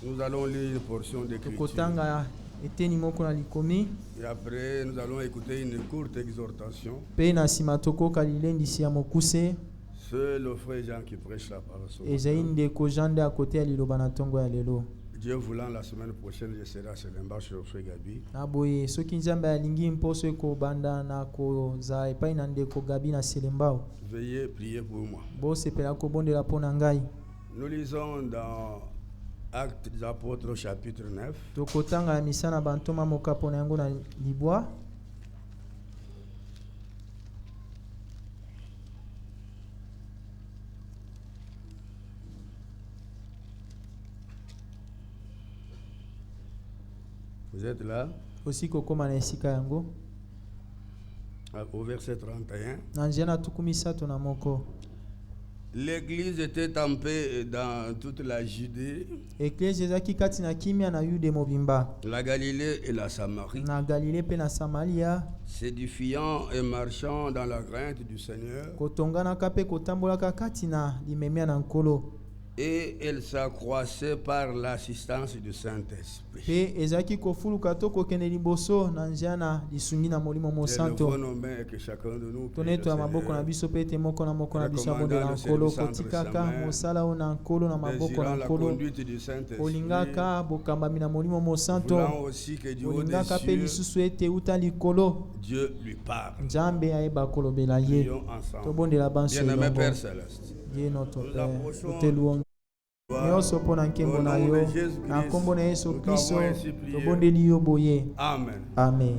Nous allons lire une portion d'écriture. Et après, nous allons écouter une courte exhortation. C'est le frère Jean qui prêche la parole. Dieu voulant, la semaine prochaine, je serai à Selemba chez le frère Gabi. Veuillez prier pour moi. Nous lisons dans Actes des Apôtres, chapitre 9. Vous êtes là? Au verset 31. L'église était en paix dans toute la Judée, la Galilée et la Samarie, s'édifiant et marchant dans la crainte du Seigneur. Et elle s'accroissait par l'assistance du Saint-Esprit. Et le bon nom est que chacun de nous prie le Seigneur, recommandant le service entre ses mains, désirant la conduite du Saint-Esprit, voulant aussi que du haut des cieux, Dieu lui parle. Prions ensemble. Bien-aimé Père Céleste, nous approchons au nom de Jésus-Christ, nous t'avons ainsi prié. Amen. Amen.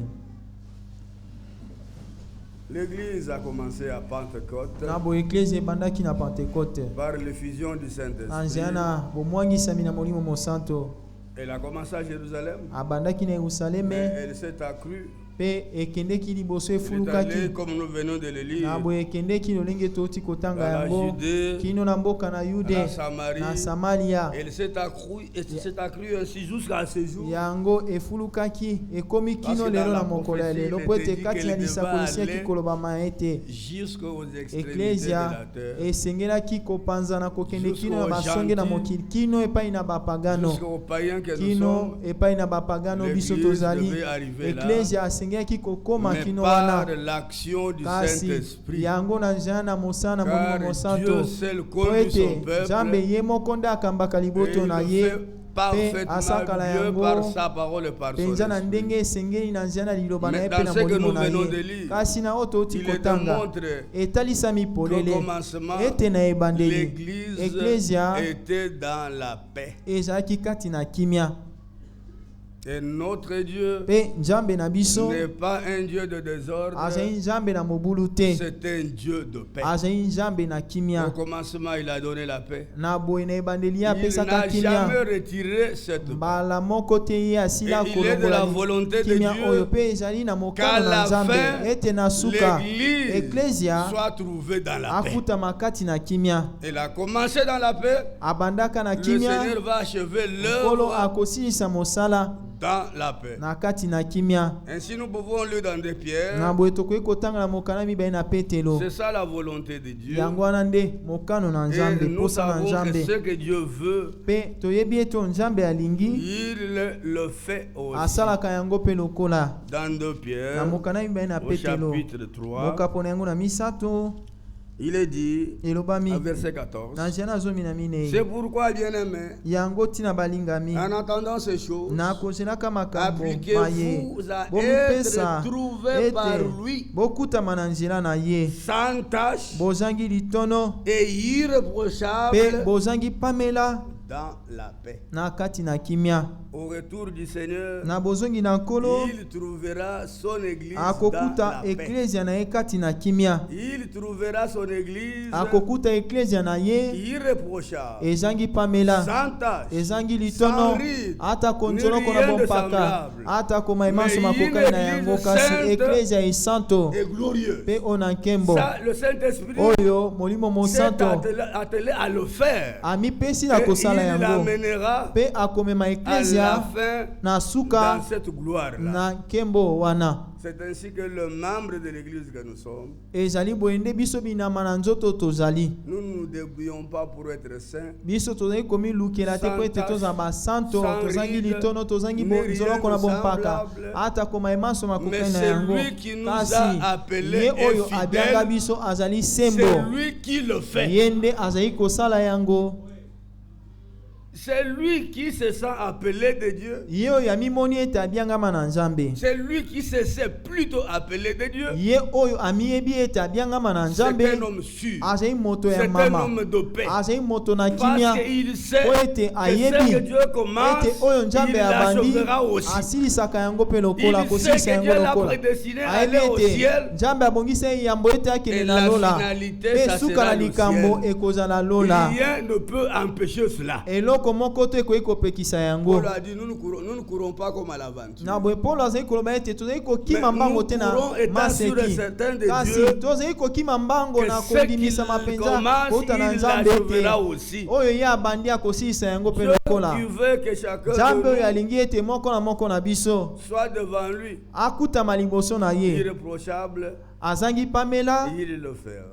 L'église a commencé à Pentecôte par l'effusion du Saint-Esprit. Elle a commencé à Jérusalem, mais elle s'est accrue. Elle est allée, comme nous venons de le lire, dans la Judée, la Samarie. Elle s'est accrue ainsi jusqu'à ce jour. Parce que dans la prophétie, il était dit qu'elle devait aller jusqu'aux extrémités de la terre, jusqu'aux païens que nous sommes. L'église devait arriver là, mais par l'action du Saint-Esprit, car Dieu seul connaît son peuple et il le fait parfaitement mieux par sa parole et par son esprit. Mais dans ce que nous venons de lire, il démontre qu'au commencement, l'église était dans la paix. Et notre Dieu n'est pas un Dieu de désordre, c'est un Dieu de paix. Au commencement, il a donné la paix. Il n'a jamais retiré cette paix. Et il est de la volonté de Dieu qu'à la fin, l'église soit trouvée dans la paix. Elle a commencé dans la paix. Le Seigneur va achever l'œuvre dans la paix. Ainsi nous pouvons lire dans des pierres. C'est ça la volonté de Dieu. Et nous savons que ce que Dieu veut, il le fait aussi. Dans 2 Pierre, au chapitre 3, il est dit, à verset 14, c'est pourquoi, bien-aimés, en attendant ces choses, appliquez-vous à être trouvés par lui, sans tache et irréprochable dans la paix. Au retour du Seigneur, il trouvera son église dans la paix. Il trouvera son église irréprochable, sans tache, sans ride, ni rien de semblable, mais une église sainte et glorieuse. Ça, le Saint-Esprit s'est attelé à le faire. Et il l'amènera à la fin dans cette gloire-là. C'est ainsi que le membre de l'église que nous sommes, nous ne nous débrouillons pas pour être saints. Sans ride, mais c'est lui qui nous a appelés et fidèles. C'est lui qui le fait. C'est lui qui se sent appelé de Dieu. C'est lui qui se sait plutôt appelé de Dieu. C'est un homme sûr. C'est un homme de paix. Parce qu'il sait que ce que Dieu commence, il l'achèvera aussi. Il sait que Dieu l'a prédestiné à aller au ciel. Et la finalité, ça sera le ciel. Rien ne peut empêcher cela. Paul a dit, nous ne courons pas comme à l'aventure. Mais nous courons étant sûr et certain de Dieu que ce qu'il commence, il l'achèvera aussi. Dieu qui veut que chacun de nous soit devant lui irréprochable. Il le fera.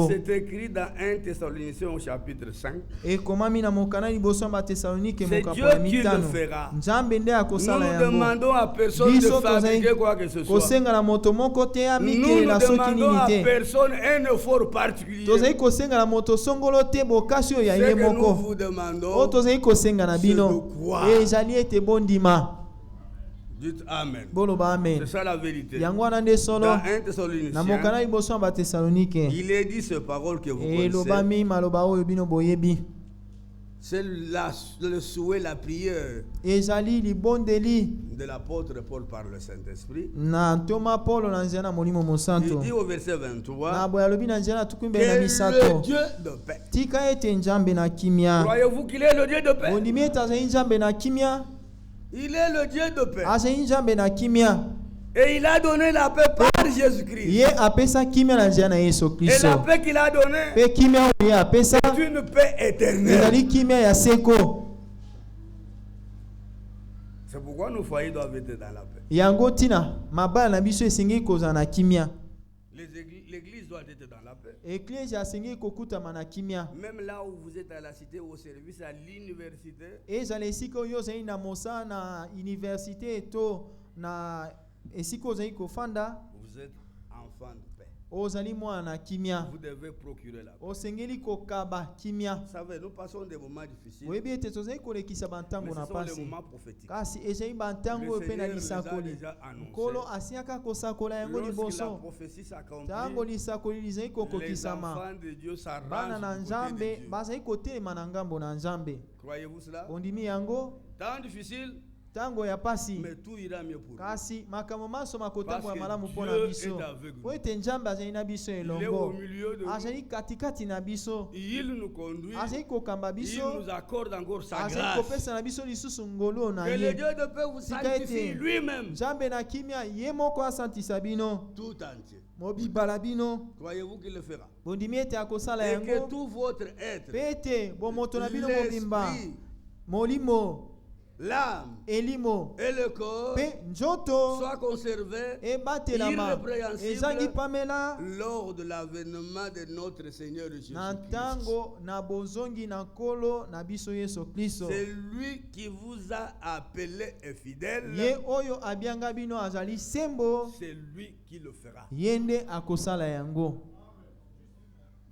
C'est écrit dans 1 Thessaloniciens au chapitre 5. C'est Dieu qui le fera. Nous ne demandons à personne de fabriquer quoi que ce soit. Nous ne demandons à personne un effort particulier. Ce que nous vous demandons, c'est de croire. Dites Amen. C'est ça la vérité. Dans 1 Thessaloniciens, il est dit ces paroles que vous connaissez. C'est le souhait, la prière de l'apôtre Paul par le Saint-Esprit. Il dit au verset 23 que le Dieu de paix. Croyez-vous qu'il est le Dieu de paix? Il est le Dieu de paix. Et il a donné la paix par Jésus-Christ. Et la paix qu'il a donnée, c'est une paix éternelle. C'est pourquoi nos foyers doivent être dans la paix. L'église doit être dans la paix. Même là où vous êtes à la cité, au service, à l'université, vous êtes enfant de paix. Vous devez procurer la paix. Vous savez, nous passons des moments difficiles. Mais ce sont les moments prophétiques. Le Seigneur les a déjà annoncés. Lorsque la prophétie s'accomplit, les enfants de Dieu s'arrangent du côté de Dieu. Croyez-vous cela? Temps difficile, mais tout ira mieux pour nous. Parce que Dieu est avec nous. Il est au milieu de nous. Il nous conduit. Il nous accorde encore sa grâce. Que le Dieu de paix vous sanctifie lui-même. Tout entier. Croyez-vous qu'il le fera? Et que tout votre être, l'esprit, l'âme et le corps soient conservés irrépréhensibles lors de l'avènement de notre Seigneur Jésus-Christ. C'est lui qui vous a appelé et fidèle. C'est lui qui le fera.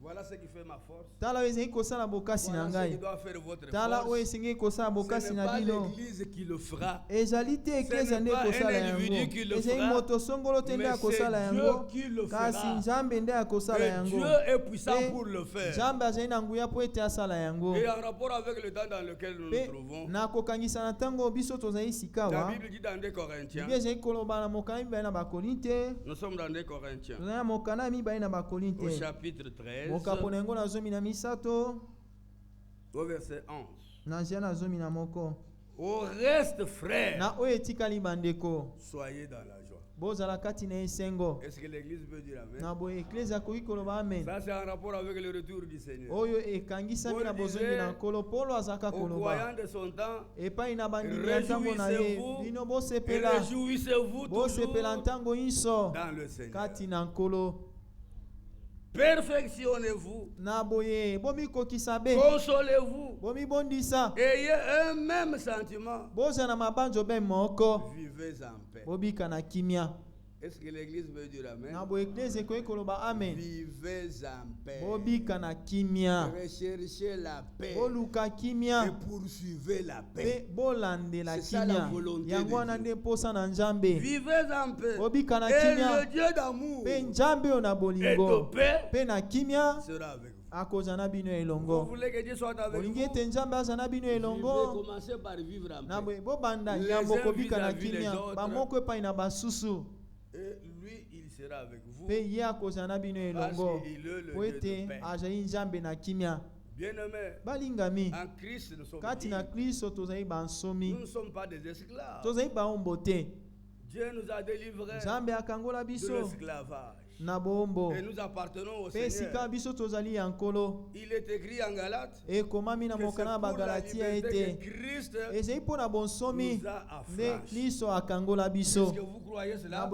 Voilà ce qui fait ma force. Voilà ce qui doit faire votre force. Ce n'est pas l'église qui le fera. Ce n'est pas un individu qui le fera. Mais c'est Dieu qui le fera. Et Dieu est puissant pour le faire. Et en rapport avec le temps dans lequel nous nous trouvons, la Bible dit dans 2 Corinthiens. Nous sommes dans 2 Corinthiens. Au chapitre 13. Au verset 11. Au reste, frères, soyez dans la joie. Est-ce que l'église peut dire amen? Ça c'est en rapport avec le retour du Seigneur. Paul disait aux croyants de son temps, réjouissez-vous toujours dans le Seigneur. Perfectionnez-vous, consolez-vous, ayez un même sentiment, vivez en paix. Est-ce que l'église veut dire amen? Vivez en paix. Recherchez la paix. Et poursuivez la paix. C'est ça la volonté de Dieu. Vivez en paix. Et le Dieu d'amour et de paix sera avec vous. Vous voulez que Dieu soit avec vous? Vous devez commencer par vivre en paix. Les uns vis-à-vis les autres. Et lui, il sera avec vous. Parce qu'il est le Dieu de paix. Bien-aimés, en Christ, nous sommes libres. Nous ne sommes pas des esclaves. Dieu nous a délivrés de l'esclavage. Et nous appartenons au Seigneur. Il est écrit en Galates que c'est pour la liberté que Christ nous a affranchis. Est-ce que vous croyez cela?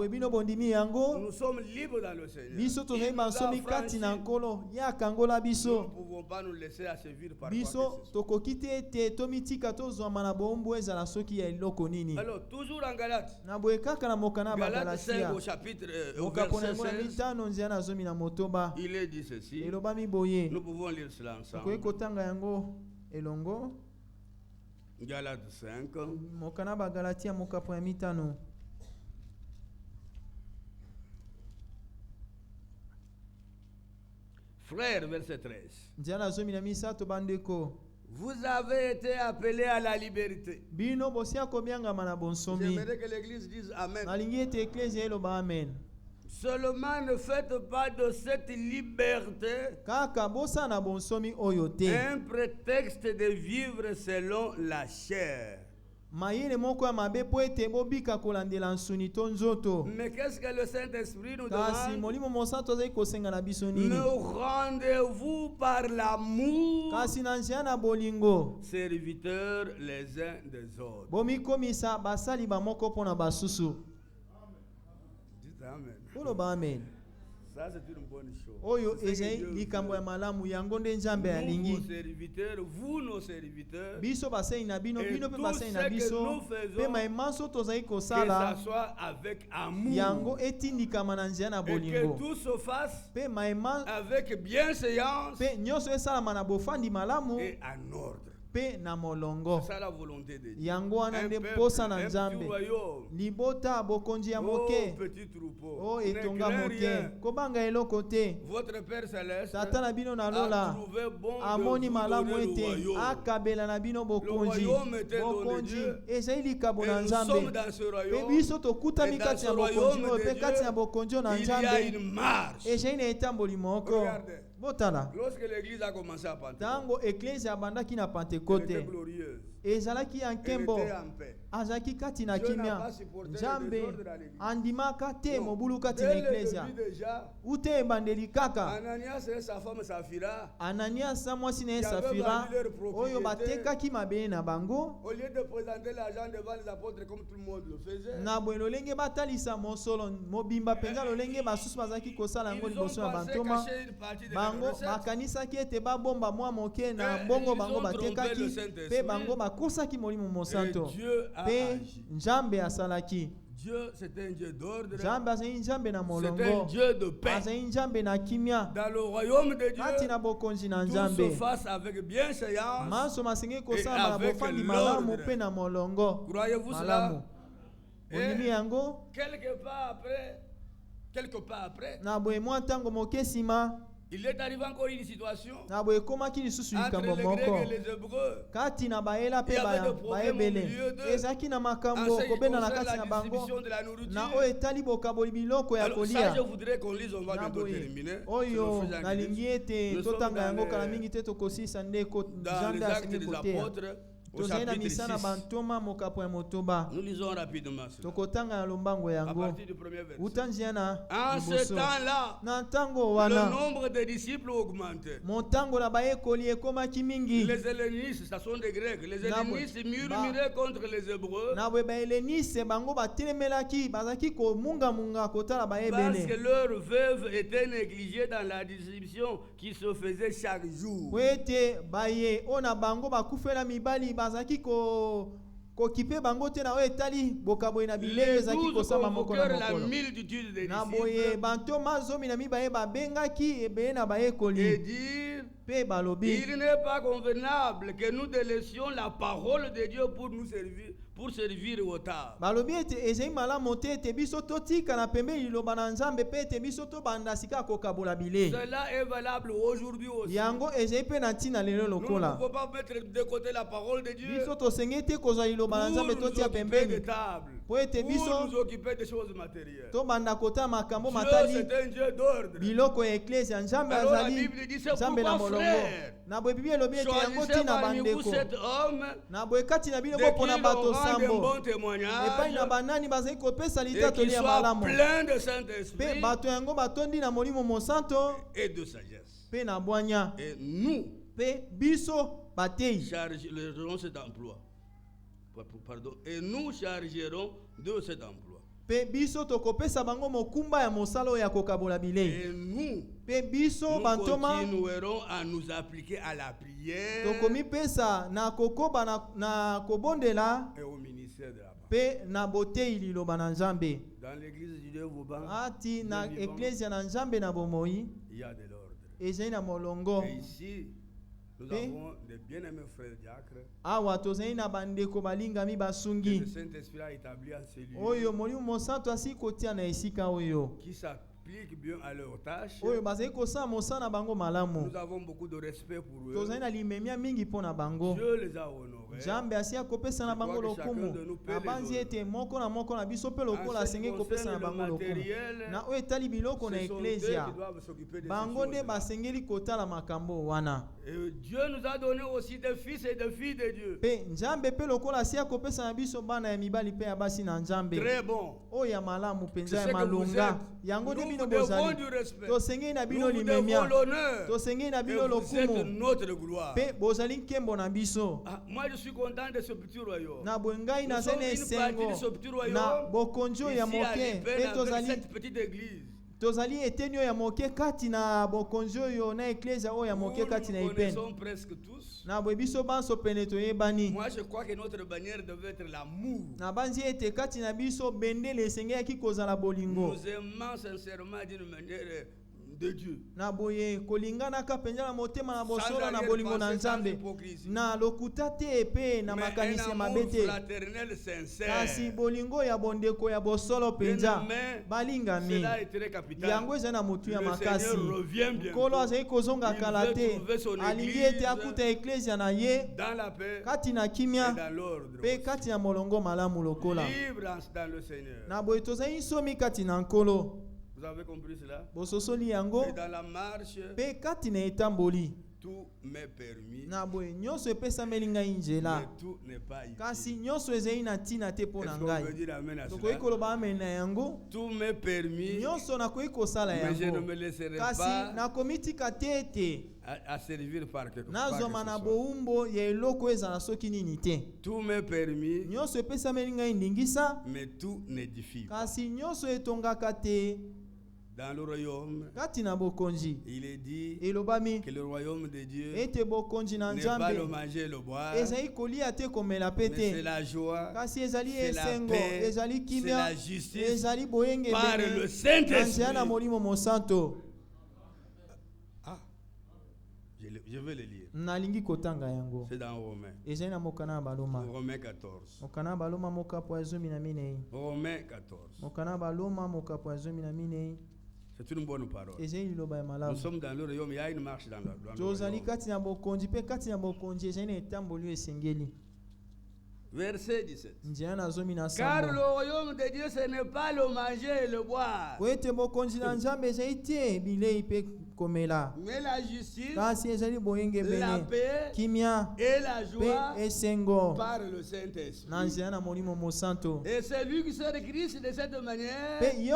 Nous sommes libres dans le Seigneur. Il nous a affranchis. Nous ne pouvons pas nous laisser asservir par quoi que ce soit. Alors, toujours en Galates. Galates 5 au chapitre au verset 16. Il est dit ceci. Nous pouvons lire cela ensemble. Galates 5. Frère, verset 13. Vous avez été appelés à la liberté. J'aimerais que l'église dise amen. Seulement ne faites pas de cette liberté un prétexte de vivre selon la chair. Mais qu'est-ce que le Saint-Esprit nous demande? Ne rendez-vous par l'amour serviteurs les uns des autres. Dites amen. Ça c'est une bonne chose. Nous, vos serviteurs, vous nos serviteurs, et tout ce que nous faisons, que ça soit avec amour, et que tout se fasse avec bienséance et en ordre. C'est ça la volonté de Dieu. Un petit royaume. Oh, petit troupeau. Ne craignez rien. Votre Père Céleste a trouvé bon de vous donner le royaume était donné Dieu. Et nous sommes dans ce royaume. Et dans ce royaume de Dieu, il y a une marche. Regardez. Lorsque l'église a commencé à Pentecôte, elle était glorieuse. Elle était en paix. Dieu n'a pas supporté le désordre dans l'église. Dès le début déjà, Ananias et sa femme Saphira, qui avaient vendu leur propriété, au lieu de présenter l'argent devant les apôtres comme tout le monde le faisait, ils ont pensé cacher une partie de la recette. Ils ont trompé le Saint-Esprit. Et Dieu a agi. Dieu, c'est un Dieu d'ordre. C'est un Dieu de paix. Dans le royaume de Dieu, tout se fasse avec bienséance et avec l'ordre. Croyez-vous cela? Et quelque part après, il est arrivé encore une situation entre les Grecs et les Hébreux. Il y avait des problèmes au milieu d'eux en ce qui concerne la distribution de la nourriture. Alors ça, je voudrais qu'on lise, on va bientôt terminer. Nous sommes dans les Actes des Apôtres, Nous lisons rapidement cela. À partir du premier verset. En ce temps-là, le nombre de disciples augmentait. Les hellénistes, ça sont des Grecs, les hellénistes murmuraient contre les Hébreux parce que leurs veuves étaient négligées dans la distribution qui se faisait chaque jour. Les 12 convoquèrent la multitude des disciples et dirent: il n'est pas convenable que nous délaissions la parole de Dieu pour nous servir, pour servir aux tables. Cela est valable aujourd'hui aussi. Nous ne pouvons pas mettre de côté la parole de Dieu pour nous occuper des tables, pour nous occuper des choses matérielles. Dieu, c'est un Dieu d'ordre. Alors la Bible dit: c'est pourquoi, frère, choisissez parmi vous cet homme de qui l'on rende un bon témoignage et qu'il soit plein de Saint-Esprit et de sagesse. Et nous chargerons cet emploi. Pardon. Et nous chargerons de cet emploi. Et nous continuerons à nous appliquer à la prière et au ministère de la parole. Dans l'église du Dieu Vauban, il y a de l'ordre. Et ici, nous avons des bien-aimés frères diacres que le Saint-Esprit a établi en ces lieux, qui s'appliquent bien à leurs tâches. Nous avons beaucoup de respect pour eux. Dieu les a honorés. Je crois que chacun de nous peut les honorer. En ce qui concerne le matériel, ce sont eux qui doivent s'occuper de ces choses-là. Et Dieu nous a donné aussi des fils et des filles de Dieu. Très bon. C'est ce que vous êtes. Nous vous devons du respect. Nous vous devons l'honneur. Et vous êtes notre gloire. Moi je suis content de ce petit royaume. Nous sommes une partie de ce petit royaume. Ici à Lipen, avec cette petite église. Nous connaissons presque tous. Moi je crois que notre bannière devait être l'amour. Nous aimons sincèrement d'une manière de Dieu. Sans hypocrisie. Mais un amour fraternel sincère. Cela est très capital. Le Seigneur revient bientôt. Il veut trouver son église dans la paix et dans l'ordre. Libre dans le Seigneur. Vous avez compris cela? Et dans la marche, tout m'est permis, mais tout n'est pas utile. Est-ce qu'on peut dire amen à cela? Tout m'est permis, mais je ne me laisserai pas à servir par quelque chose. Tout m'est permis, mais tout n'édifie pas. Dans le royaume, il est dit que le royaume de Dieu n'est pas le manger et le boire, mais c'est la joie, c'est la paix, c'est la justice par le Saint-Esprit. Je vais le lire. C'est dans Romains. Romains 14. Romains 14. C'est une bonne parole. Nous sommes dans le royaume, il y a une marche dans le royaume. Verset 17. Car le royaume de Dieu, ce n'est pas le manger et le boire. Mais la justice, la paix et la joie par le Saint-Esprit. Et celui qui sert Christ de cette manière est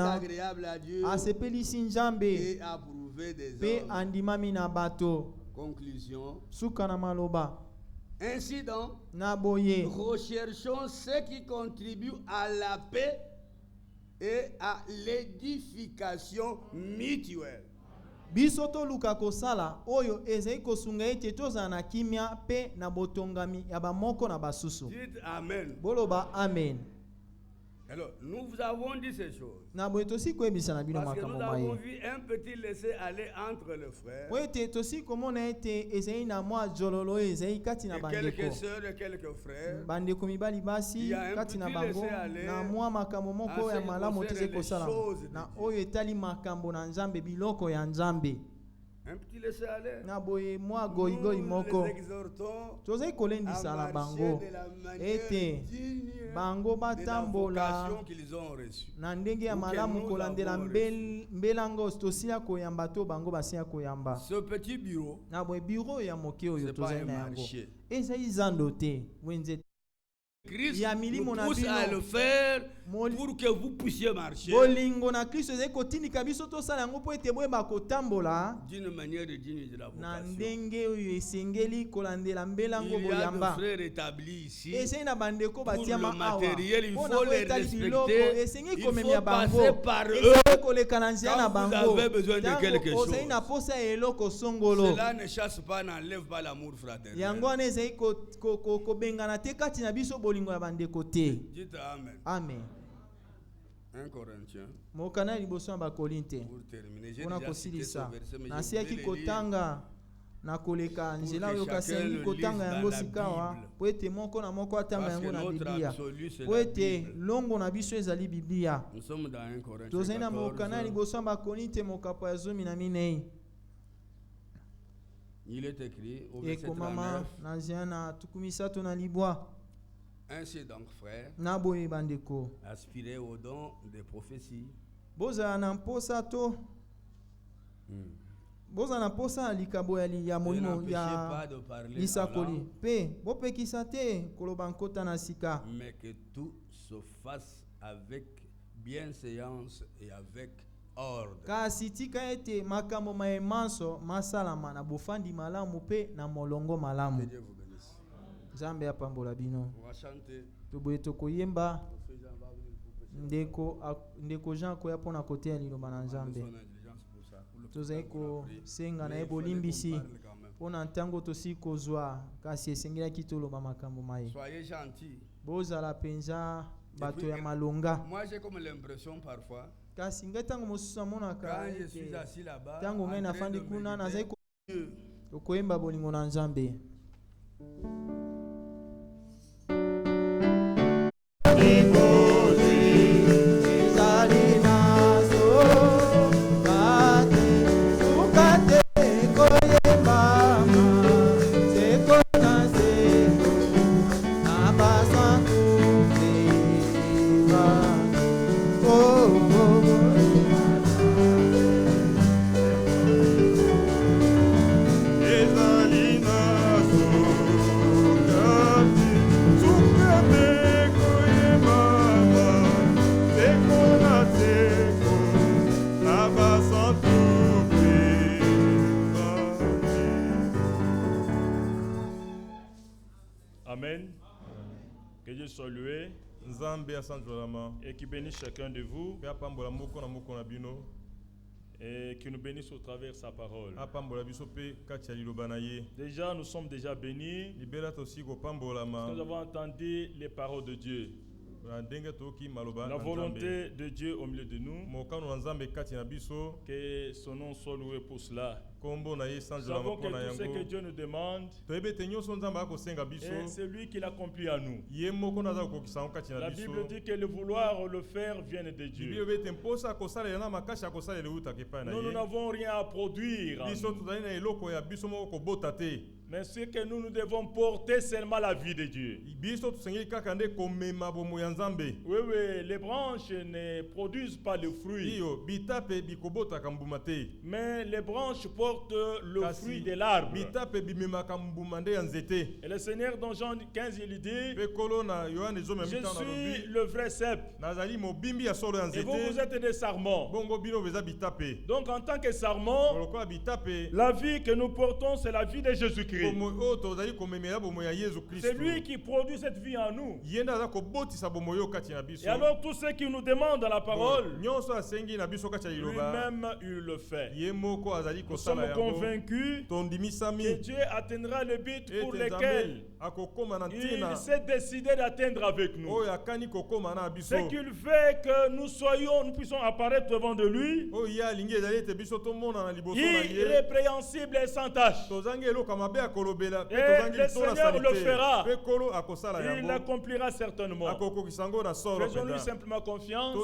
agréable à Dieu et approuvé des hommes. Conclusion. Ainsi donc, recherchons ce qui contribue à la paix et à l'édification mutuelle. Bisoto luka kosala oyo ezei kosunga ete tozala na kimia pe na botongami ya bamoko na basusu. Dites amen. Boloba amen. Alors, nous vous avons dit ces choses. Parce que nous avons vu un petit laisser aller entre les frères. Et quelques sœurs et quelques frères. Il y a un petit laisser aller un petit laisser aller. Nous les exhortons à marcher de la manière digne de la vocation qu'ils ont reçue. Ce petit bureau, c'est pas un marché. Christ nous pousse à le faire pour que vous puissiez marcher d'une manière digne de la vocation. Il y a des frères établis ici. Pour le matériel, il faut les respecter. Il faut passer par eux quand vous avez besoin de quelque chose. Cela ne chasse pas, n'enlève pas l'amour fraternel. Dites amen. Amen. 1 Corinthiens. Pour terminer, j'ai déjà cité ce verset, mais je voulais le lire. Na koleka nzela oyo kasengi kotanga yango sikawa po ete moko na moko atanga yango na Biblia po ete longo na biso ezali Biblia. Tozali na mokana liboso ya Bakorinte mokapo ya 14. Il est écrit au verset 39. Ainsi donc, frères, aspirez au don de prophétie. Bozana posa likabo ya molimo ya lisakoli pe bopekisa te koloba nkota na sika, mais que tout se fasse avec bienséance et avec ordre. Kasi tika ete makambo maemanso masalama na bofandi malamu pe na molongo malamu. Nzambe apambola bino. Toboye tokoyemba ndeko Jean koya pona kote ya liloba na Nzambe. Tozali kosenga na ebolimbisi pona ntango tosi kozwa kasi esengelaki toloba makambo mai. Soyez gentils. Bozala penza bato ya malonga. Moi j'ai comme l'impression parfois kasi ngai tango mosusu amonaka quand je suis assis là-bas tango ngai nafandi kuna nazali koyemba bolingo na Nzambe. Et qui bénisse chacun de vous et qui nous bénisse au travers de sa parole. Déjà, nous sommes déjà bénis. Nous avons entendu les paroles de Dieu. La volonté de Dieu au milieu de nous. Que son nom soit loué pour cela. Nous savons que tout ce que Dieu nous demande, c'est lui qui l'accomplit à nous. La Bible dit que le vouloir le faire vient de Dieu. Nous n'avons rien à produire. Mais ce que nous devons porter seulement la vie de Dieu. Oui, les branches ne produisent pas le fruit. Mais les branches portent le fruit de l'arbre. Et le Seigneur dans Jean 15 il dit, je suis le vrai cep. Et vous êtes des sarments. Donc en tant que sarments, la vie que nous portons, c'est la vie de Jésus-Christ. C'est lui qui produit cette vie en nous. Et alors tous ceux qui nous demandent dans la parole, lui-même il le fait. Nous sommes convaincus que Dieu atteindra le but pour lequel il s'est décidé d'atteindre avec nous. Ce qu'il fait que nous puissions apparaître devant de lui, irrépréhensible et sans tâche. Et le Seigneur le fera. Il l'accomplira certainement. Faisons-lui simplement confiance.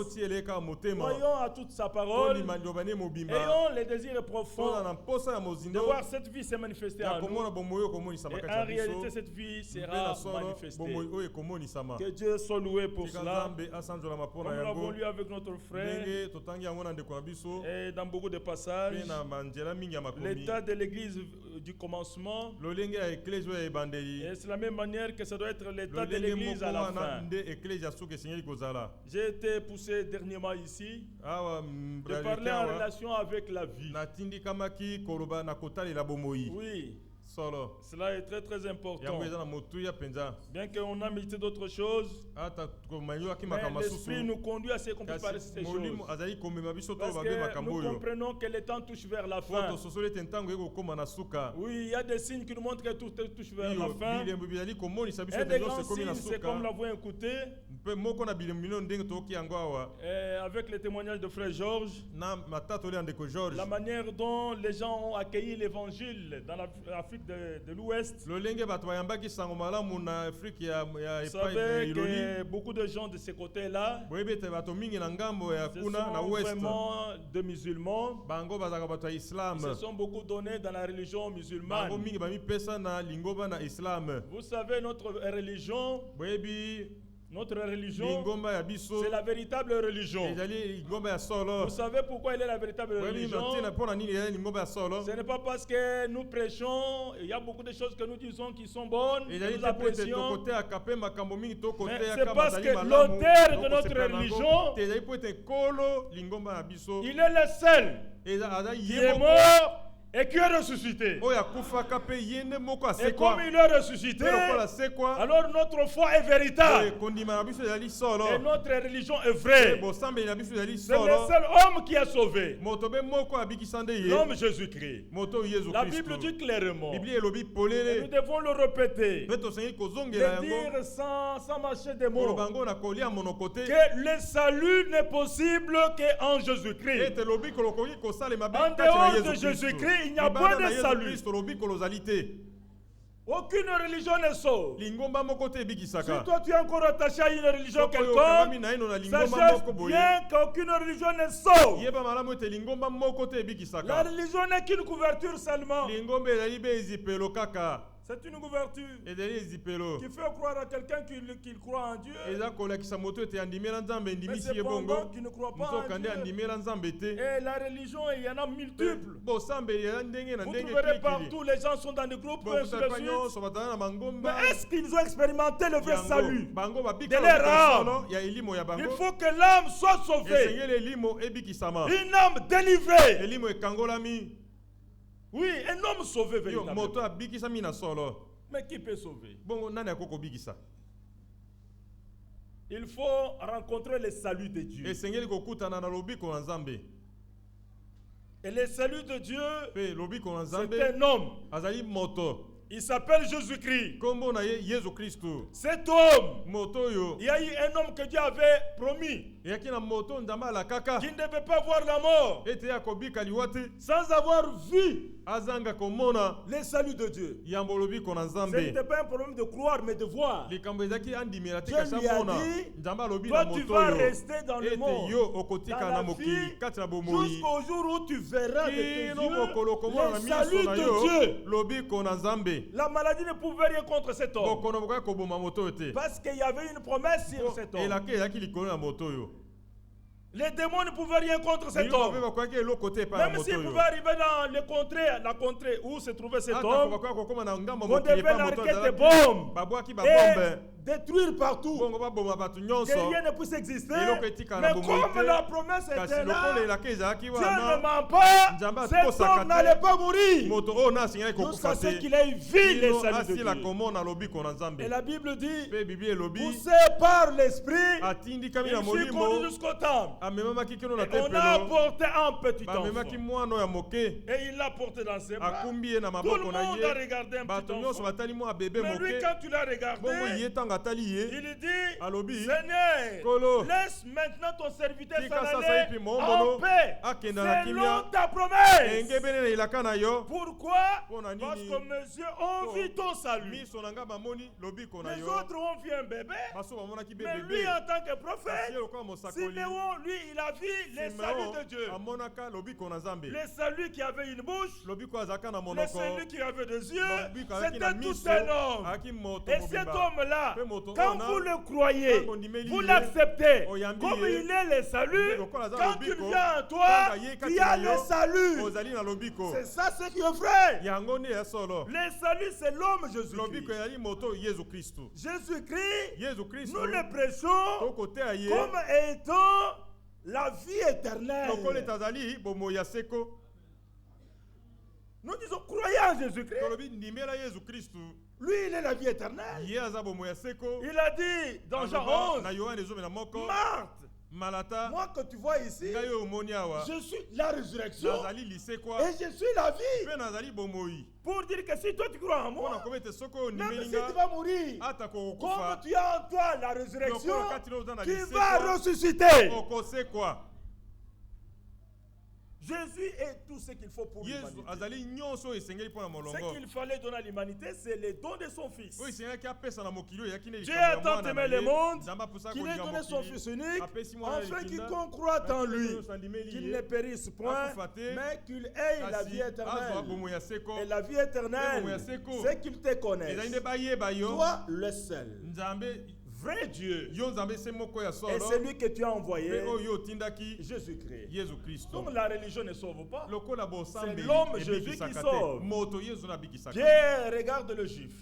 Voyons à toute sa parole. Ayons les désirs profonds de voir cette vie se manifester en nous. Et en réalité, cette vie sera manifestée. Que Dieu soit loué pour cela. Comme nous l'avons lu avec notre frère. Et dans beaucoup de passages, l'état de l'église du commencement, et c'est la même manière que ça doit être l'état de l'église à la fin. J'ai été poussé dernièrement ici de parler en relation avec la vie. Oui. Cela est très très important. Bien qu'on a médité d'autres choses, mais l'esprit nous conduit à ce qu'on peut parler de ces choses. Parce que nous comprenons que le temps touche vers la fin. Oui, il y a des signes qui nous montrent que tout touche vers la fin. Un des grands signes, c'est comme l'avons écouté, avec le témoignage de frère Georges, la manière dont les gens ont accueilli l'évangile dans l'Afrique de l'Ouest. Vous savez que beaucoup de gens de ce côté-là, ce sont vraiment des musulmans. Ils se sont beaucoup donnés dans la religion musulmane. Vous savez, notre religion, c'est la véritable religion. Vous savez pourquoi elle est la véritable religion? Ce n'est pas parce que nous prêchons, il y a beaucoup de choses que nous disons qui sont bonnes, que nous apprécions, mais c'est parce que l'auteur de notre religion, il est le seul qui est mort et qui est ressuscité. Et comme il est ressuscité, alors notre foi est véritable. Et notre religion est vraie. C'est le seul homme qui a sauvé. L'homme Jésus-Christ. La Bible dit clairement. Et nous devons le répéter. Le dire sans mâcher des mots. Que le salut n'est possible qu'en Jésus-Christ. En dehors de Jésus-Christ, il n'y a pas de salut. Aucune religion ne sauve. Si toi tu es encore attaché à une religion quelconque, sache bien qu'aucune religion ne sauve. La religion n'est qu'une couverture seulement. C'est une couverture qui fait croire à quelqu'un qu'il croit en Dieu. Mais cependant qui ne croit pas en Dieu. Et la religion, il y en a multiples. Vous trouverez partout, les gens sont dans des groupes. Mais est-ce qu'ils ont expérimenté le vrai salut de leur âme? Il faut que l'âme soit sauvée. Une âme délivrée. Oui, un homme sauvé véritablement. Mais qui peut sauver? Il faut rencontrer le salut de Dieu. Et le salut de Dieu, c'est un homme. Il s'appelle Jésus-Christ. Cet homme, il y a eu un homme que Dieu avait promis, qui ne devait pas voir la mort sans avoir vu le salut de Dieu. Ce n'était pas un problème de croire, mais de voir. Dieu lui a dit, toi tu vas rester dans le monde, dans la vie, jusqu'au jour où tu verras de tes yeux le salut de Dieu. La maladie ne pouvait rien contre cet homme. Parce qu'il y avait une promesse sur cet homme. Les démons ne pouvaient rien contre cet homme. Même s'ils pouvaient arriver dans la contrée où se trouvait cet homme, on devait larguer des bombes et détruire partout. Que rien ne puisse exister. Mais comme la promesse était là, Dieu ne ment pas, cet homme n'allait pas mourir jusqu'à ce qu'il ait vu les saluts de Dieu. Et la Bible dit, poussé par l'esprit, il fut conduit jusqu'au temple. Et on a apporté un petit enfant. Et il l'a porté dans ses bras. Tout le monde a regardé un petit enfant. Mais lui, quand tu l'as regardé, il dit, Seigneur, laisse maintenant ton serviteur s'en aller en paix selon ta promesse. Pourquoi? Parce que mes yeux ont vu ton salut. Les autres ont vu un bébé. Mais lui, en tant que prophète, Siméon, lui, il a vu les saluts de Dieu. Les saluts qui avaient une bouche, les saluts qui avaient des yeux, c'était tout un homme. Et cet homme-là, quand vous le croyez, vous l'acceptez, comme il est le salut, quand il vient à toi, il y a le salut. C'est ça ce qui est vrai. Le salut, c'est l'homme Jésus-Christ. Jésus-Christ, nous le prêchons comme étant la vie éternelle. Nous disons, croyez en Jésus-Christ. Lui, il est la vie éternelle. Il a dit dans Jean 11, Marthe, moi que tu vois ici, je suis la résurrection et je suis la vie. Pour dire que si toi tu crois en moi, même si tu vas mourir, comme tu as en toi la résurrection, tu vas ressusciter. Jésus est tout ce qu'il faut pour l'humanité. Ce qu'il fallait donner à l'humanité, c'est le don de son Fils. Dieu a tant aimé le monde qu'il a donné son Fils unique, afin quiconque croit en lui, qu'il ne périsse point, mais qu'il ait la vie éternelle. Et la vie éternelle, c'est qu'il te connaisse. Toi, le seul vrai Dieu. Et c'est lui que tu as envoyé, Jésus-Christ. Donc la religion ne sauve pas. C'est l'homme Jésus qui sauve. Pierre regarde le juif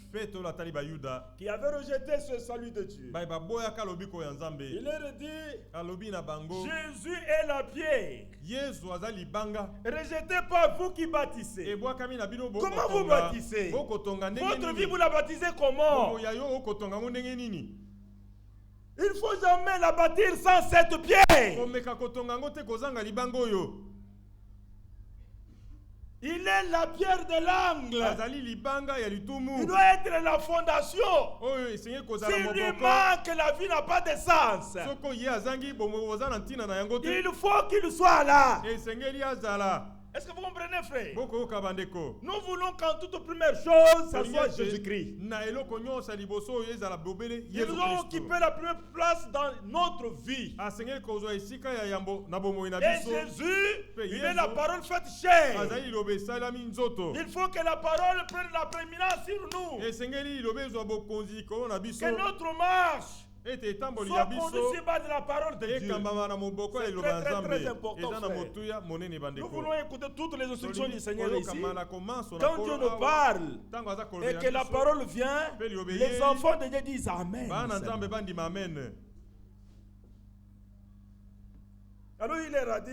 qui avait rejeté ce salut de Dieu. Il leur dit, Jésus est la pierre. Rejetez pas vous qui baptisez. Comment vous baptisez? Votre vie, vous la baptisez comment? Il ne faut jamais la bâtir sans cette pierre. Il est la pierre de l'angle. Il doit être la fondation. S'il lui manque, la vie n'a pas de sens. Il faut qu'il soit là. Est-ce que vous comprenez, frère? Nous voulons qu'en toute première chose, ça soit Jésus-Christ. Il nous a occupé la première place dans notre vie. Et Jésus, il est la parole faite chair. Il faut que la parole prenne la prééminence sur nous. Que notre marche soit conduite par de la parole de Dieu. C'est très important, frère. Nous voulons écouter toutes les instructions du Seigneur ici. Quand Dieu nous parle et que la parole vient, les enfants de Dieu disent Amen. Alors il leur a dit,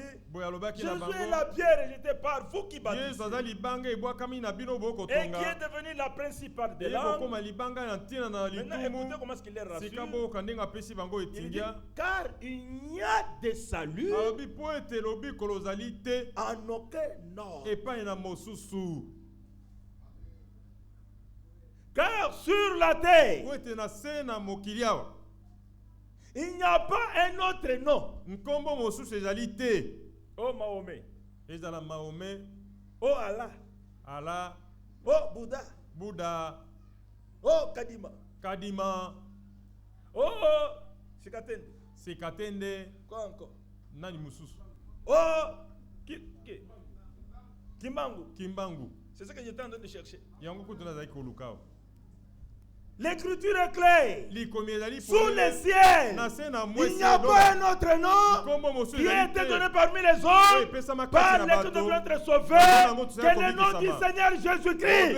Jésus est la pierre rejetée par vous qui baptisez, et qui est devenue la principale des langues. Maintenant écoutez comment est-ce qu'il les rassure. Il dit, car il n'y a de salut en aucun autre. Car sur la terre, il n'y a pas un autre nom. Oh Mahomet. Oh Allah. Oh Bouddha. Oh Kadima. Oh Sikatende. Quoi encore? Nani Mususu. Oh Kimbangu. C'est ce que j'étais en train de chercher. L'écriture est claire. Sous les ciels, il n'y a pas un autre nom qui a été donné parmi les hommes par lesquels nous devons être sauvés que le nom du Seigneur Jésus-Christ.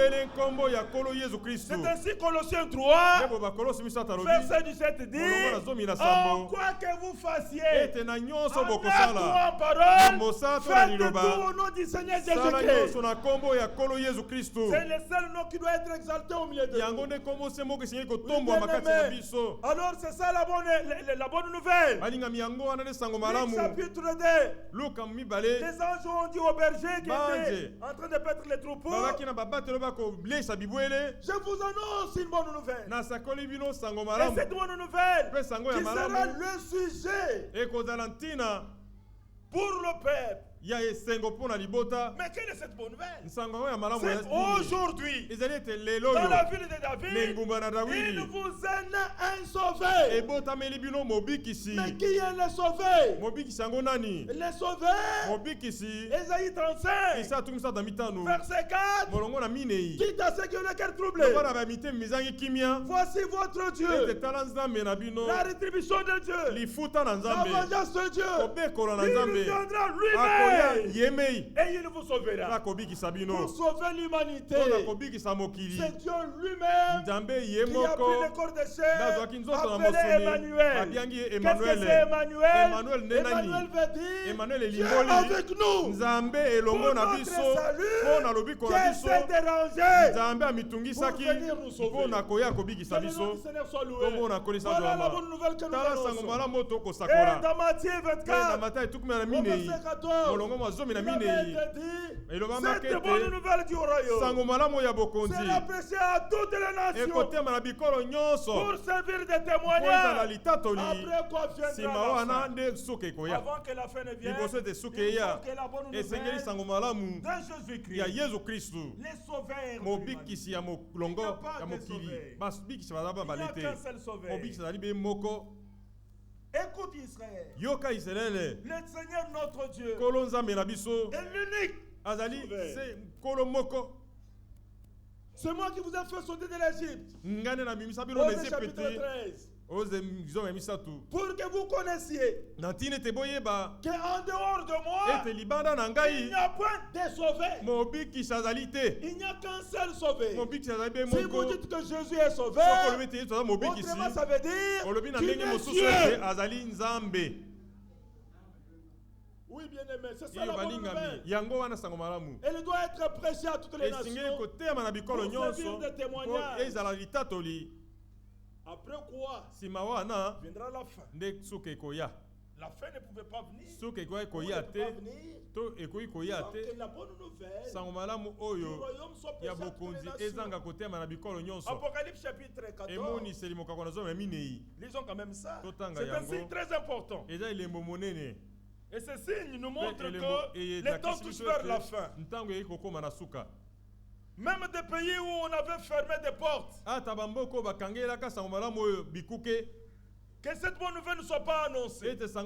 C'est ainsi Colossiens 3, verset 17 dit, en quoi que vous fassiez, en acte ou en parole, faites tout au nom du Seigneur Jésus-Christ. C'est le seul nom qui doit être exalté au milieu de nous. Alors c'est ça la bonne nouvelle. Luc chapitre 2. Les anges ont dit aux bergers qui étaient en train de paître les troupeaux, je vous annonce une bonne nouvelle. Et cette bonne nouvelle qui sera le sujet pour le peuple. Mais quelle est cette bonne nouvelle? C'est aujourd'hui, dans la ville de David, il vous en a un sauvé. Mais qui est le sauvé? Le sauvé, Ésaïe 35, verset 4, quitte à ce que le cœur troublé, voici votre Dieu, la rétribution de Dieu, la vengeance de Dieu, il viendra lui-même. Et il vous sauvera. Pour sauver l'humanité, c'est Dieu lui-même qui a pris le corps de chair, appelé Emmanuel. Qu'est-ce que c'est Emmanuel? Emmanuel veut dire Dieu avec nous. Pour notre salut, qui s'est dérangé pour venir nous sauver. Que le nom du Seigneur soit loué. Voilà la bonne nouvelle que nous annonçons. Et dans Matthieu 24, au verset 14, cette bonne nouvelle du royaume sera prêchée à toutes les nations pour servir de témoignage. Après quoi viendra la fin. Avant que la fin ne vienne, il faut que la bonne nouvelle de Jésus-Christ, les sauvés, il n'y a qu'un seul sauveur. Écoute Israël, le Seigneur notre Dieu est l'unique. C'est moi qui vous ai fait sauter de l'Égypte. Au chapitre 13. Pour que vous connaissiez qu'en dehors de moi, il n'y a point de sauvé. Il n'y a qu'un seul sauvé. Si vous dites que Jésus est sauvé, autrement ça veut dire qu'il est Dieu. Oui, bien aimé, c'est ça la bonne nouvelle. Elle doit être prêchée à toutes les nations pour servir de témoignage. Après quoi viendra la fin. La fin ne pouvait pas venir. Que la bonne nouvelle du royaume soit prêchée à toutes les nations. Apocalypse chapitre 14. Lisons quand même ça. C'est un signe très important. Et ce signe nous montre que les temps touchent vers la fin. Même des pays où on avait fermé des portes, que cette bonne nouvelle ne soit pas annoncée. Dans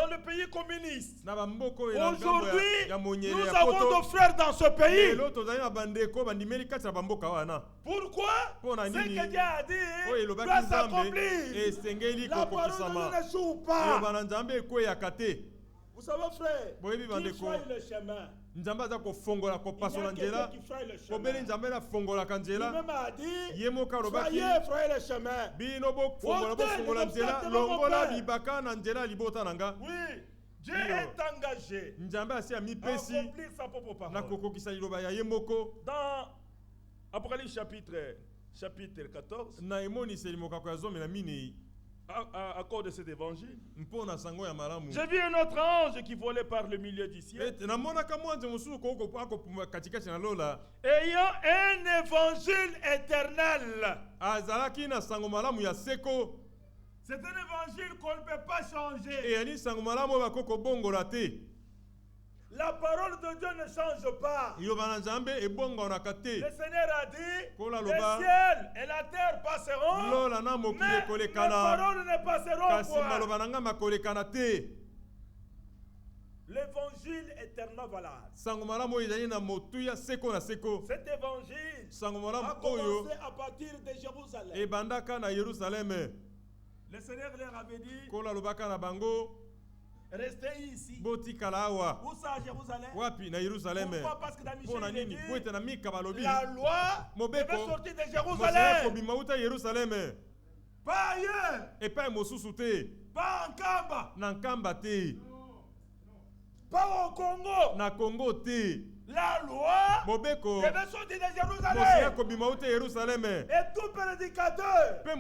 le pays communiste, aujourd'hui, nous avons nos frères dans ce pays. Pourquoi? Ce que Dieu a dit doit s'accomplir. La parole ne joue pas. Vous savez, frère, qui fraye le chemin? Il y a quelqu'un qui fraye le chemin. Lui-même a dit, frayez le chemin. Oui, Dieu est engagé à accomplir sa propre parole. Dans Apocalypse chapitre 14, à cause de cet évangile, j'ai vu un autre ange qui volait par le milieu du ciel, ayant un évangile éternel. C'est un évangile qu'on ne peut pas changer. La parole de Dieu ne change pas. Le Seigneur a dit, le ciel et la terre passeront, mais les paroles ne passeront pas. L'évangile éternel valable. Cet évangile a commencé à partir de Jérusalem. Le Seigneur leur avait dit, restez ici. Où ça, à Jérusalem? Pourquoi? Parce que dans Michel, il dit, la loi devait sortir de Jérusalem. Pas ailleurs. Pas en Kamba. Pas au Congo. La loi devait sortir de Jérusalem. Et tout prédicateur, sa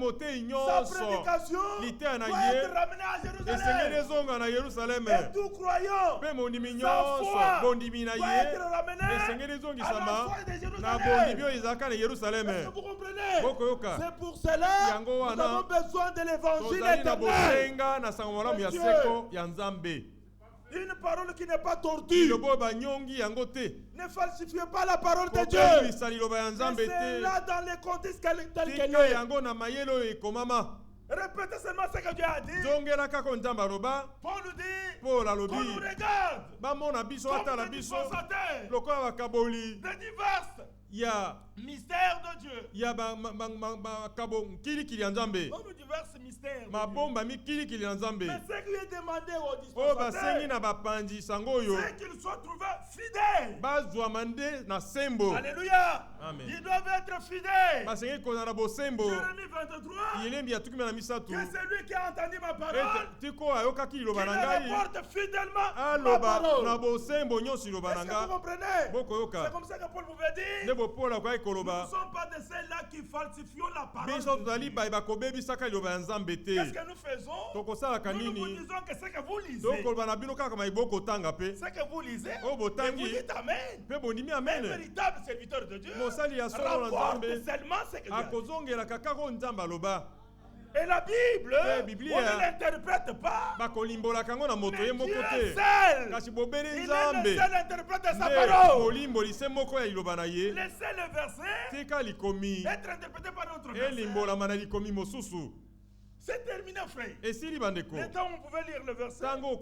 prédication doit être ramené à Jérusalem. Et tout croyant, sa foi doit être ramené à la foi de Jérusalem. Est-ce que vous comprenez? C'est pour cela que nous avons besoin de l'évangile éternel. Une parole qui n'est pas tordue. Ne falsifiez pas la parole de Dieu. C'est là dans les contextes tel qu'elle est. Répétez seulement ce que Dieu a dit. Paul nous dit qu'on nous regarde comme des dispensataires de diverses mystères de Dieu. Divers mystères. Mais ce qui est demandé aux dispensataires, c'est qu'ils soient trouvés fidèles. Alléluia. Amen. Ils doivent être fidèles. Jérémie 23. Que celui qui a entendu ma parole, qu'il rapporte fidèlement ma parole. Est-ce que vous comprenez? C'est comme ça que Paul pouvait dire. Nous ne sommes pas de ceux-là qui falsifions la parole. Qu'est-ce que nous faisons? Nous vous disons que ce que vous lisez, et vous dites Amen. Un véritable serviteur de Dieu rapporte seulement ce que Dieu a. Et la Bible, on ne l'interprète pas. Mais Dieu est seul. Il est le seul interprète de sa parole. Le seul verset être interprété par notre verset. C'est terminé, frère. Le temps où on pouvait lire le verset. Et alors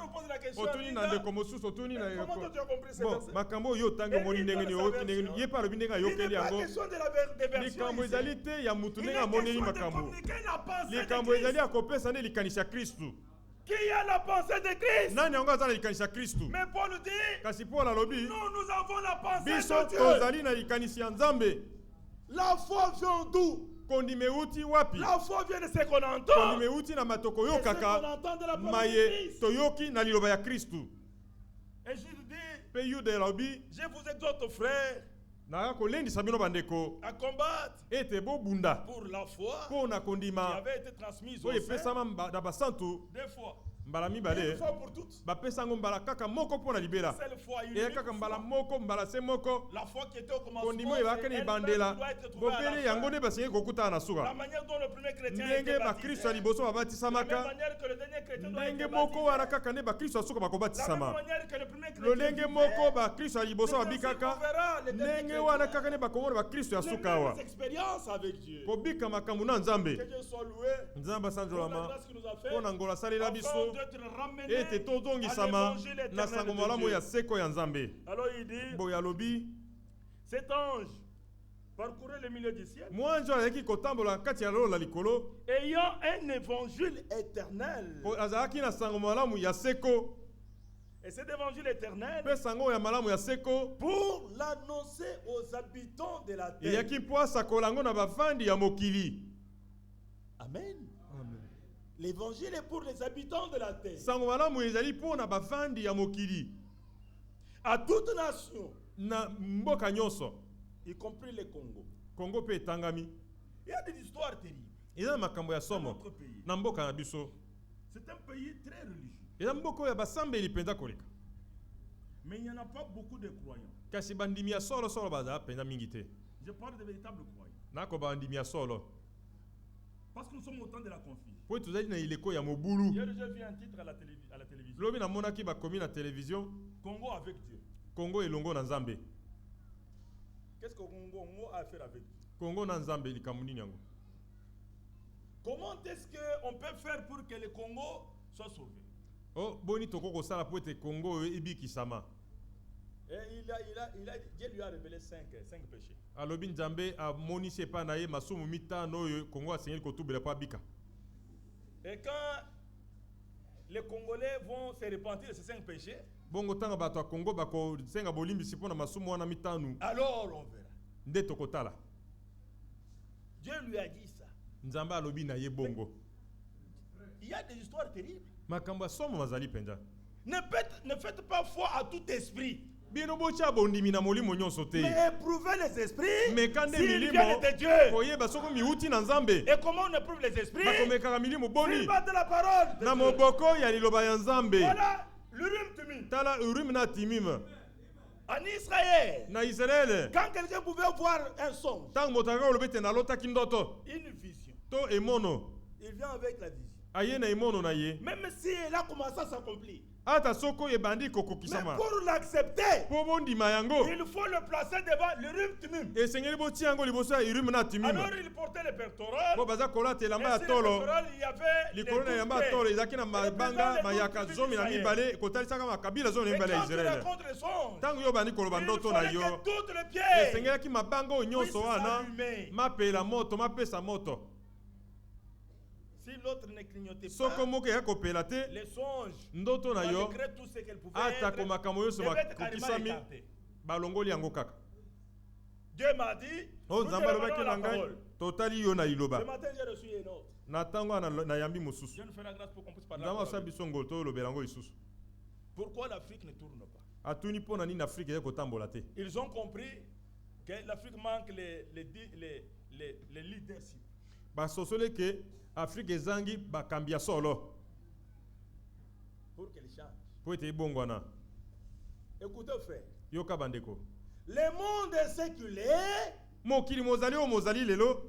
on pose la question. Comment tu as compris ce verset? Il n'est pas question de la version. Il est question de communiquer la pensée de Christ. Qui a la pensée de Christ? Mais Paul dit, nous avons la pensée de Dieu. La foi vient d'où? La foi vient de ce qu'on entend. Et ce qu'on entend de la parole de Christ. Et je dis, je vous exhorte, frères, à combattre pour la foi qui avait été transmise aux saints 2 fois. Une fois pour toutes. La foi qui était au commencement, doit être trouvée à la fin. La manière dont le premier chrétien a été baptisé, la même manière que le dernier chrétien doit être baptisé, la même manière que le premier chrétien les expériences avec Dieu. Que Dieu soit loué pour la grâce qu'il nous a fait, afin d'être ramené à l'évangile éternel. Alors il dit, cet ange parcourait le milieu du ciel, ayant un évangile éternel. Et cet évangile éternel, pour l'annoncer aux habitants de la terre. Amen. L'évangile est pour les habitants de la terre. À toute nation, y compris le Congo. Il y a des histoires terribles. Dans notre pays. C'est un pays très religieux. Mais il n'y en a pas beaucoup de croyants. Je parle de véritables croyants. Parce que nous sommes au temps de la confusion. Hier, j'ai vu un titre à la télévision. Congo avec Dieu. Qu'est-ce que Congo a à faire avec Dieu? Comment est-ce qu'on peut faire pour que le Congo soit sauvé? Oh, boni toko ko sala poete Congo ibi kisama. Et Dieu lui a révélé 5 péchés. Alobi Nzambe a moni sepa na ye masumu mitano yo Congo a seigneur ko tubela pa bika. Et quand les Congolais vont se repentir de ces 5 péchés, bongo tanga bato a Congo bako senga bolimbi sipona masumu wana mitano. Alors on verra. Nde tokotala. Dieu lui a dit ça. Nzambe alobi na ye bongo. Il y a des histoires terribles. Makamba somo mazali penja. Ne faites pas foi à tout esprit. Mais éprouvez les esprits s'ils viennent de Dieu. Et comment on éprouve les esprits? S'ils battent la parole de Dieu. Voilà l'Urim Tumim. En Israël, quand quelqu'un pouvait voir un songe, une vision, il vient avec la vision. Même si elle a commencé à s'accomplir, mais pour l'accepter, il faut le placer devant l'Urim Tumim. Alors il portait le pectoral. Et sur le pectoral, il y avait les 12 et quand il raconte le songe, il fallait que toutes les pierres puissent s'allumer. Si l'autre ne clignotait pas, les songes, malgré tout ce qu'elle pouvait être, devaient être carrément écartés. Dieu m'a dit, nous la parole. Ce matin, j'ai reçu une autre. Dieu nous fait la grâce pour qu'on puisse parler la parole. Pourquoi l'Afrique ne tourne pas? Ils ont compris que l'Afrique manque les leadership. Afrique ezangi bakambia solo pour qu'elle change. Po ete bongwana. Écoutez frère. Yoka bandeko. Le monde est séculaire. Mokili mozali o mozali lelo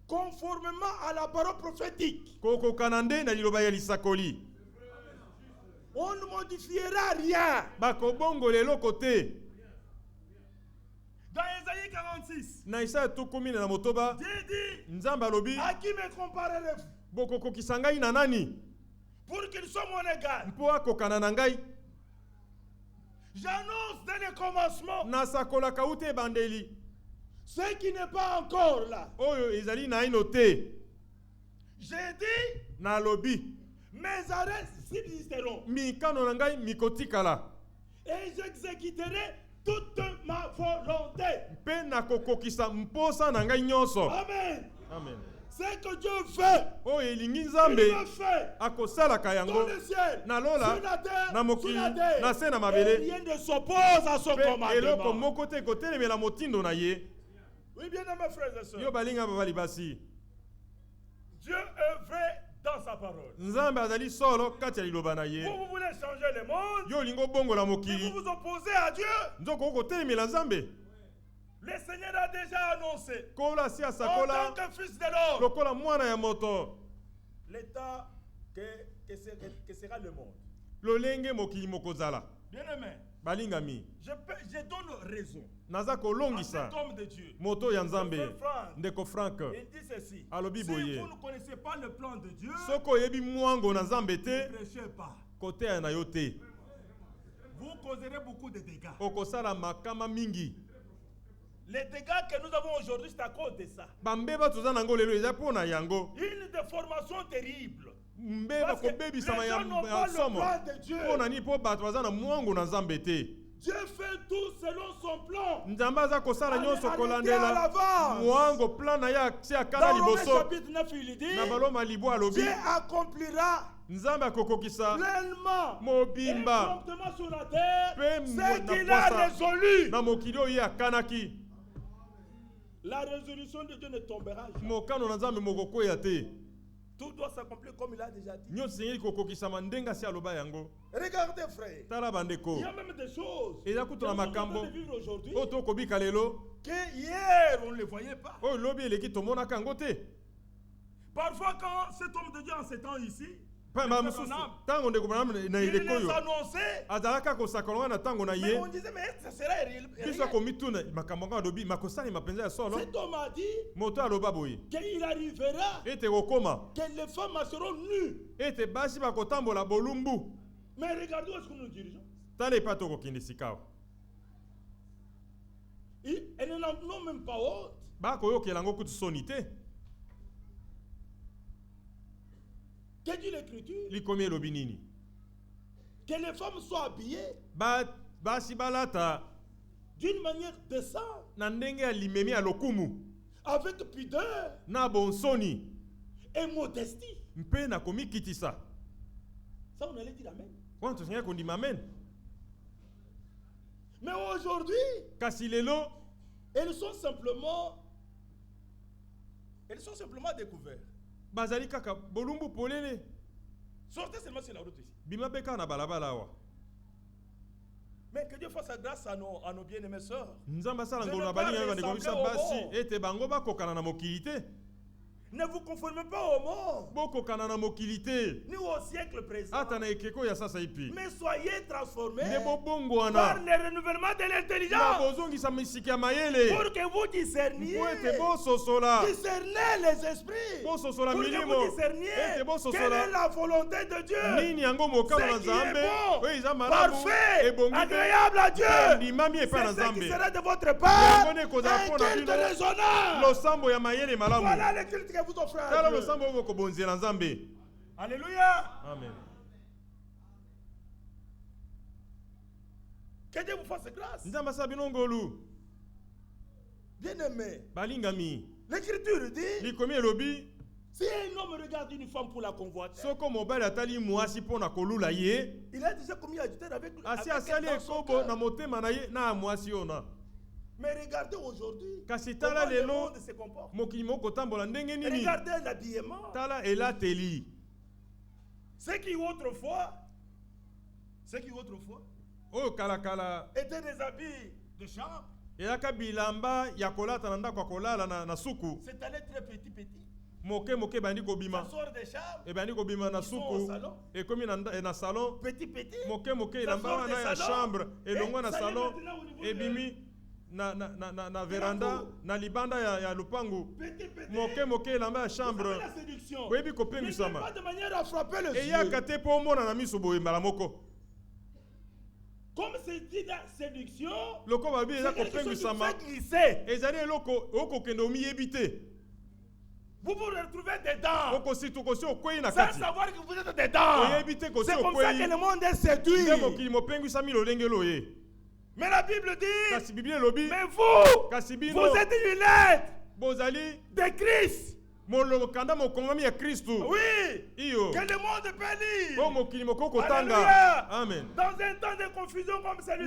conformément à la parole prophétique. Koko kanande na liloba ya lisakoli. On ne modifiera rien. Bako bongo lelo côté. Dans Isaïe 46, na Isaïe tukumina na motoba, Dieu dit, Nzamba lobi, à qui me comparerez-vous? Boko kisangai na nani? Pour qu'il soit mon égal. Mpo akokana na ngai. J'annonce dès le commencement. Na sakola kaute bandeli. Ce qui n'est pas encore là. Oyo ezali na inote. J'ai dit, na lobi, mes arrêts subsisteront. Mikano na ngai mikotikala. Et j'exécuterai toute ma volonté. Amen. Amen. C'est que Dieu fait. Oh, il le fait. Dans le ciel, na lola, sur la terre, na mokili, sur la terre. na se na mabele. Et rien ne s'oppose à son commandement. Oui, bien aimés frères et sœurs. Dieu œuvrait dans sa parole. Vous voulez changer le monde, mais vous vous opposez à Dieu. Le Seigneur a déjà annoncé en tant que fils de l'homme l'état que sera le monde. Bien aimé, je donne raison à cet homme de Dieu. Il dit ceci: si vous ne connaissez pas le plan de Dieu, ne prêchez pas. Vous causerez beaucoup de dégâts. Les dégâts que nous avons aujourd'hui, c'est à cause de ça. Une déformation terrible. Parce que les gens n'ont pas le plan de Dieu. Dieu fait tout selon son plan. Dieu chapitre 9, il dit, Dieu accomplira pleinement et promptement sur la terre ce qu'il a résolu. La résolution de Dieu ne tombera jamais. Tout doit s'accomplir comme il a déjà dit. Regardez frère, il y a même des choses que nous sommes en train de vivre aujourd'hui que hier on ne les voyait pas. Parfois quand cet homme de Dieu en s'étant ici, il les annonçait, mais on disait mais ça sera réel. Cet homme a dit qu'il arrivera que les femmes seront nues. Mais regardez où est-ce que nous dirigeons. Elle n'en ont même pas honte. Que dit l'Écriture? Que les femmes soient habillées d'une manière décente, avec pudeur et modestie. Ça, on allait dire amen. Mais aujourd'hui, elles sont simplement découvertes. Sortez seulement sur la route ici. Mais que Dieu fasse sa grâce à nos bien-aimés sœurs. Ne vous conformez pas au monde, ni au siècle présent, mais soyez transformés par le renouvellement de l'intelligence, pour que vous discerniez les esprits, pour que vous discerniez quelle est la volonté de Dieu, ce qui est bon, parfait, agréable à Dieu. C'est ce qui sera de votre part un culte raisonnable. Voilà le culte que vous offrez à Dieu. Alléluia. Amen. Que Dieu vous fasse grâce. Bien-aimé, l'Écriture dit, si un homme regarde une femme pour la convoiter, il a déjà commis adultère avec elle dans son cœur. Mais regardez aujourd'hui comment le monde se comporte. Regardez l'habillement. Ce qui autrefois étaient des habits de chambre, c'est allé très petit. Ça sort des chambres, ils sont au salon, petit, ça sort des salons, et ça y est maintenant au niveau na veranda na libanda ya lupangu moke elamba ya chambre webi kopengwisama pas de manière à frapper le et ya kate po mona na miso boye mbala moko comme c'est dit la séduction loko babi eza kopengwisama ezali eloko okokende omiyebite. Vous vous retrouvez dedans sans savoir que vous êtes dedans. C'est comme ça que le monde est séduit. Mais la Bible dit, mais vous êtes une lettre de Christ. Oui, que le monde peut lire. Alléluia. Amen. Dans un temps de confusion comme celui-ci,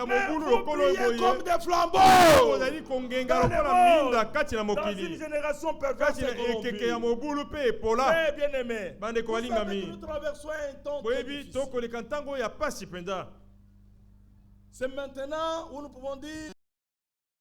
mais vous brillez comme des flambeaux dans une génération perverse et corrompue. Très bien-aimés, vous savez que nous traversons un temps très difficile. C'est maintenant où nous pouvons dire